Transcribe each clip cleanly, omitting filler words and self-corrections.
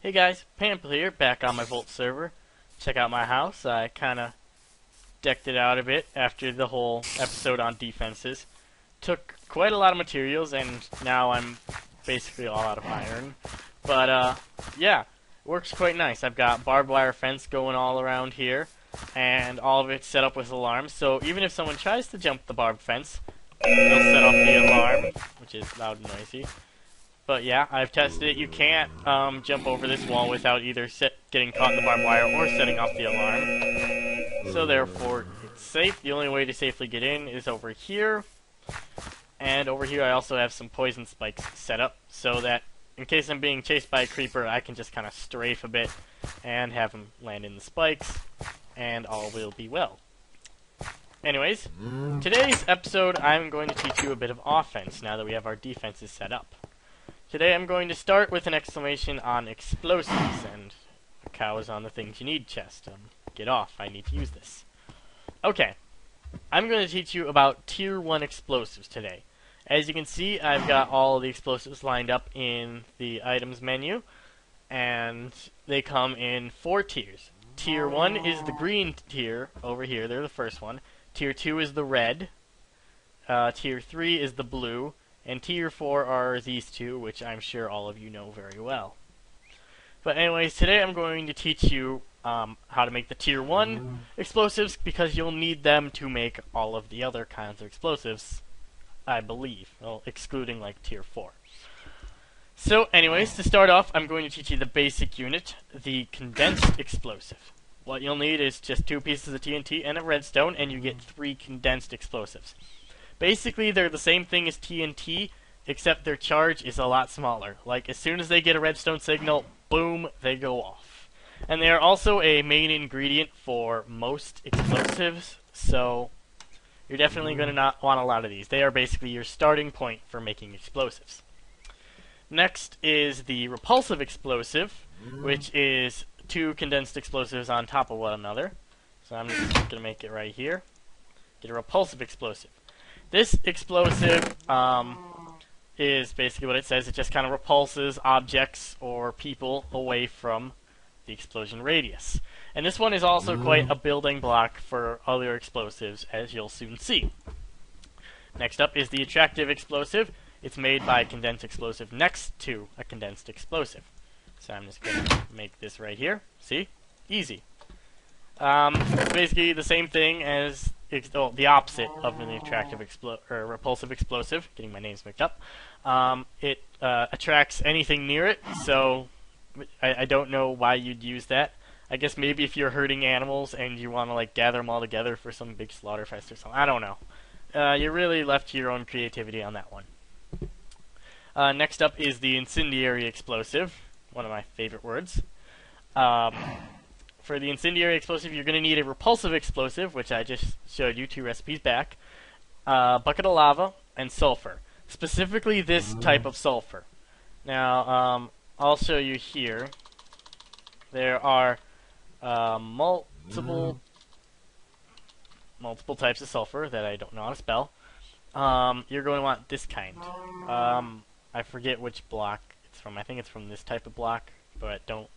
Hey guys, Pample here, back on my Voltz server. Check out my house. I kinda decked it out a bit after the whole episode on defenses. Took quite a lot of materials, and now I'm basically all out of iron. But, yeah, works quite nice. I've got barbed wire fence going all around here, and all of it set up with alarms, so even if someone tries to jump the barbed fence, they'll set off the alarm, which is loud and noisy. But yeah, I've tested it. You can't jump over this wall without either getting caught in the barbed wire or setting off the alarm. So therefore, it's safe. The only way to safely get in is over here. And over here I also have some poison spikes set up so that in case I'm being chased by a creeper, I can just kind of strafe a bit and have him land in the spikes, and all will be well. Anyways, today's episode I'm going to teach you a bit of offense now that we have our defenses set up. Today I'm going to start with an exclamation on explosives, and a cow is on the things you need chest. Get off, I need to use this. Okay, I'm going to teach you about Tier 1 explosives today. As you can see, I've got all the explosives lined up in the items menu, and they come in 4 tiers. Tier 1 is the green tier, over here, they're the first one. Tier 2 is the red. Tier 3 is the blue. And Tier 4 are these two, which I'm sure all of you know very well. But anyways, today I'm going to teach you how to make the Tier 1 explosives, because you'll need them to make all of the other kinds of explosives, I believe. Well, excluding like Tier 4. So anyways, to start off, I'm going to teach you the basic unit, the condensed explosive. What you'll need is just 2 pieces of TNT and a redstone, and you get 3 condensed explosives. Basically, they're the same thing as TNT, except their charge is a lot smaller. Like, as soon as they get a redstone signal, boom, they go off. And they are also a main ingredient for most explosives, so you're definitely going to not want a lot of these. They are basically your starting point for making explosives. Next is the repulsive explosive, which is 2 condensed explosives on top of one another. So I'm just going to make it right here. Get a repulsive explosive. This explosive is basically what it says. It just kind of repulses objects or people away from the explosion radius. And this one is also quite a building block for other explosives, as you'll soon see. Next up is the attractive explosive. It's made by a condensed explosive next to a condensed explosive. So I'm just going to make this right here. See? Easy. It's basically the same thing as the opposite of an attractive repulsive explosive. Getting my names mixed up. It attracts anything near it, so I don't know why you'd use that. I guess maybe if you're herding animals and you want to like gather them all together for some big slaughter fest or something. I don't know. You're really left to your own creativity on that one. Next up is the incendiary explosive. One of my favorite words. For the incendiary explosive, you're going to need a repulsive explosive, which I just showed you 2 recipes back, a bucket of lava, and sulfur. Specifically this type of sulfur. Now, I'll show you here. There are multiple types of sulfur that I don't know how to spell. You're going to want this kind. I forget which block it's from. I think it's from this type of block, but don't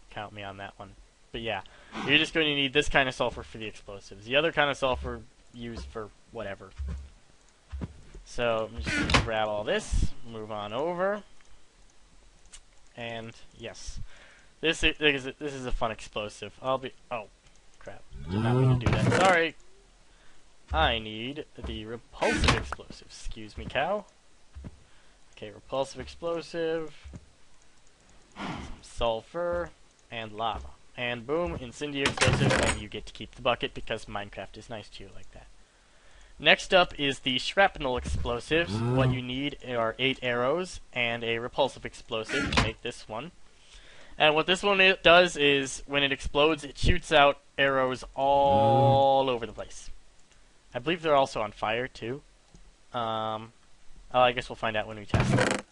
count me on that one. But yeah, you're just going to need this kind of sulfur for the explosives. The other kind of sulfur used for whatever. So I'm just going to grab all this, move on over, and yes, this is a fun explosive. Oh crap! Did not mean to do that. Sorry. I need the repulsive explosive. Excuse me, cow. Okay, repulsive explosive, some sulfur, and lava. And boom, incendiary explosive, and you get to keep the bucket because Minecraft is nice to you like that. Next up is the shrapnel explosives. What you need are 8 arrows and a repulsive explosive to make this one. And what this one does is, when it explodes, it shoots out arrows all over the place. I believe they're also on fire, too. I guess we'll find out when we test them.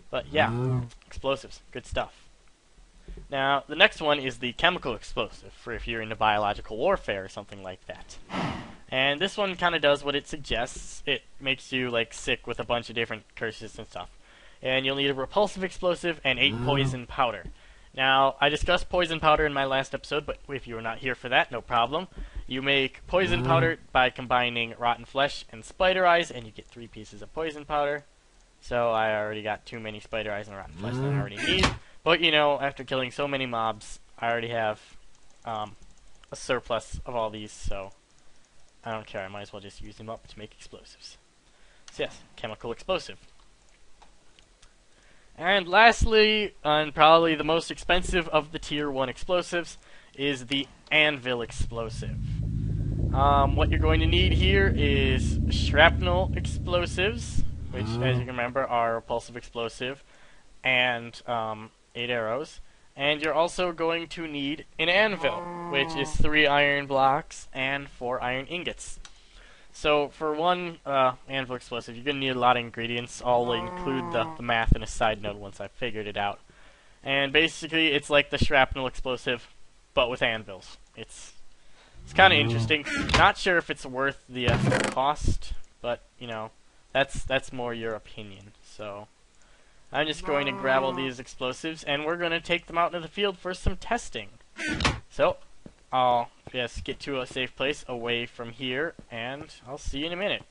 But yeah, explosives, good stuff. Now, the next one is the chemical explosive, for if you're into biological warfare or something like that. And this one kind of does what it suggests. It makes you, like, sick with a bunch of different curses and stuff. And you'll need a repulsive explosive and 8 poison powder. Now, I discussed poison powder in my last episode, but if you were not here for that, no problem. You make poison powder by combining rotten flesh and spider eyes, and you get 3 pieces of poison powder. So I already got too many spider eyes and rotten flesh that I already need. But, you know, after killing so many mobs, I already have a surplus of all these, so I don't care. I might as well just use them up to make explosives. So yes, chemical explosive. And lastly, and probably the most expensive of the tier 1 explosives, is the anvil explosive. What you're going to need here is shrapnel explosives, which, as you can remember, are repulsive explosive, and 8 arrows. And you're also going to need an anvil, which is 3 iron blocks and 4 iron ingots. So for one anvil explosive, you're going to need a lot of ingredients. I'll include the math in a side note once I've figured it out. And basically, it's like the shrapnel explosive, but with anvils. It's kind of interesting. Not sure if it's worth the cost, but you know, that's more your opinion. So I'm just going to grab all these explosives, and we're going to take them out into the field for some testing. So I'll just get to a safe place away from here, and I'll see you in a minute.